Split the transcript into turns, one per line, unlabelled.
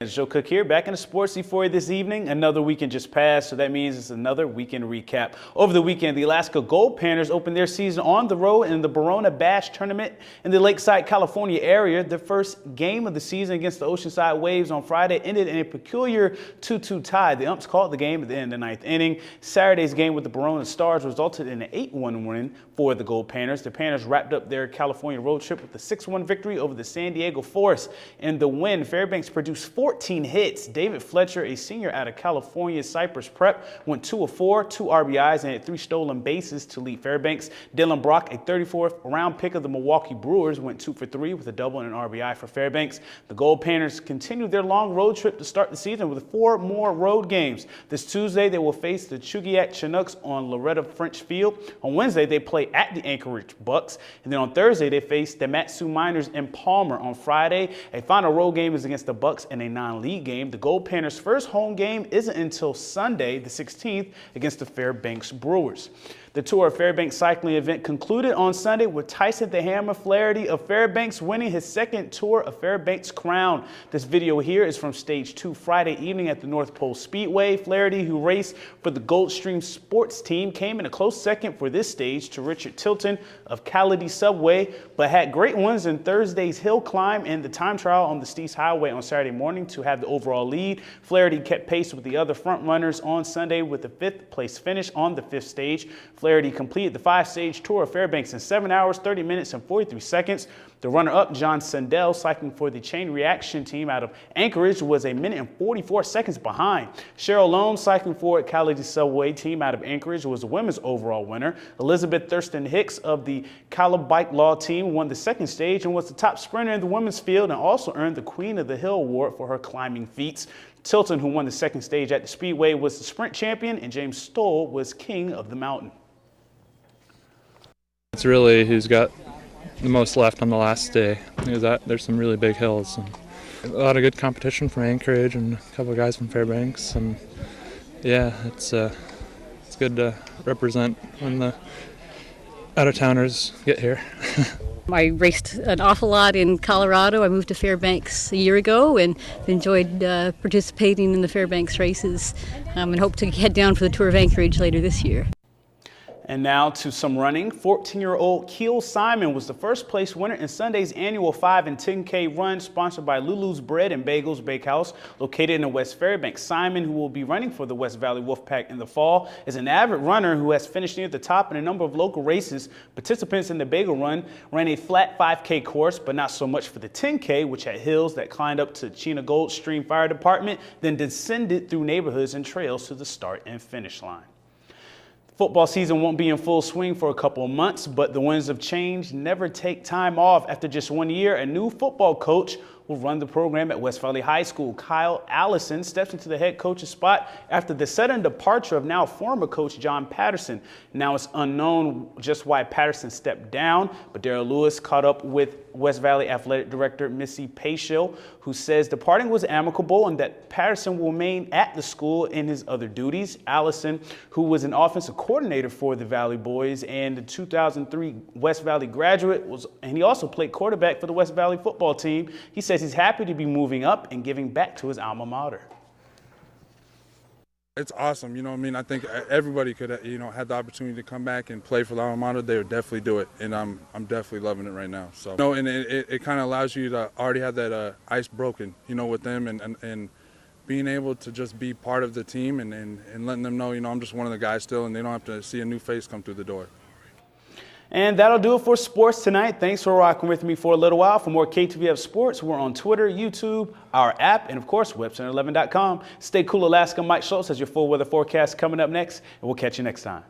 It's Joe Cook here, back in the Sportsy for you this evening. Another weekend just passed, so that means it's another weekend recap. Over the weekend, the Alaska Gold Panthers opened their season on the road in the Barona Bash tournament in the Lakeside, California area. The first game of the season against the Oceanside Waves on Friday ended in a peculiar 2-2 tie. The umps called the game at the end of the ninth inning. Saturday's game with the Barona Stars resulted in an 8-1 win for the Gold Panthers. The Panthers wrapped up their California road trip with a 6-1 victory over the San Diego Force. In the win, Fairbanks produced 14 hits. David Fletcher, a senior out of California Cypress Prep, went 2 of 4, 2 RBIs, and had 3 stolen bases to lead Fairbanks. Dylan Brock, a 34th round pick of the Milwaukee Brewers, went 2 for 3 with a double and an RBI for Fairbanks. The Gold Panthers continued their long road trip to start the season with 4 more road games. This Tuesday, they will face the Chugiak Chinooks on Loretta French Field. On Wednesday, they play at the Anchorage Bucks. And then on Thursday, they face the Matsu Miners in Palmer. On Friday, a final road game is against the Bucks in a non-league game. The Gold Panthers' first home game isn't until Sunday, the 16th, against the Fairbanks Brewers. The Tour of Fairbanks cycling event concluded on Sunday with Tyson the Hammer Flaherty of Fairbanks winning his second Tour of Fairbanks crown. This video here is from Stage 2 Friday evening at the North Pole Speedway. Flaherty, who raced for the Goldstream Sports team, came in a close second for this stage to Richard Tilton of Callady Subway, but had great wins in Thursday's hill climb and the time trial on the Stee's Highway on Saturday morning to have the overall lead. Flaherty kept pace with the other front runners on Sunday with a 5th place finish on the 5th stage. Flaherty completed the 5-stage Tour of Fairbanks in 7 hours, 30 minutes, and 43 seconds. The runner-up, John Sundell, cycling for the Chain Reaction team out of Anchorage, was 1 minute and 44 seconds behind. Cheryl Lone, cycling for the Callady Subway team out of Anchorage, was the women's overall winner. Elizabeth Thurston Hicks of the Cala Bike Law team won the 2nd stage and was the top sprinter in the women's field and also earned the Queen of the Hill award for her climbing feats. Tilton, who won the 2nd stage at the Speedway, was the sprint champion, and James Stoll was king of the mountain.
It's really who's got the most left on the last day. There's some really big hills and a lot of good competition from Anchorage and a couple of guys from Fairbanks, and yeah, it's good to represent when the out-of-towners get here.
I raced an awful lot in Colorado. I moved to Fairbanks a year ago and enjoyed participating in the Fairbanks races, and hope to head down for the Tour of Anchorage later this year.
And now to some running. 14-year-old Keel Simon was the first place winner in Sunday's annual 5 and 10K run sponsored by Lulu's Bread and Bagels Bakehouse located in West Fairbanks. Simon, who will be running for the West Valley Wolfpack in the fall, is an avid runner who has finished near the top in a number of local races. Participants in the Bagel Run ran a flat 5K course, but not so much for the 10K, which had hills that climbed up to Chena Goldstream Fire Department, then descended through neighborhoods and trails to the start and finish line. Football season won't be in full swing for a couple of months, but the winds of change never take time off. After just 1 year, a new football coach will run the program at West Valley High School. Kyle Allison steps into the head coach's spot after the sudden departure of now former coach John Patterson. Now it's unknown just why Patterson stepped down, but Darrell Lewis caught up with West Valley Athletic Director Missy Paschal, who says departing was amicable and that Patterson will remain at the school in his other duties. Allison, who was an offensive coordinator for the Valley Boys and the 2003 West Valley graduate, and he also played quarterback for the West Valley football team. He says he's happy to be moving up and giving back to his alma mater.
It's awesome, you know what I mean? I think everybody could, had the opportunity to come back and play for the alma mater. They would definitely do it, and I'm definitely loving it right now. So, and it kind of allows you to already have that ice broken, with them, and being able to just be part of the team and letting them know, I'm just one of the guys still, and they don't have to see a new face come through the door.
And that'll do it for sports tonight. Thanks for rocking with me for a little while. For more KTVF Sports, we're on Twitter, YouTube, our app, and of course, webcenter11.com. Stay cool, Alaska. Mike Schultz has your full weather forecast coming up next, and we'll catch you next time.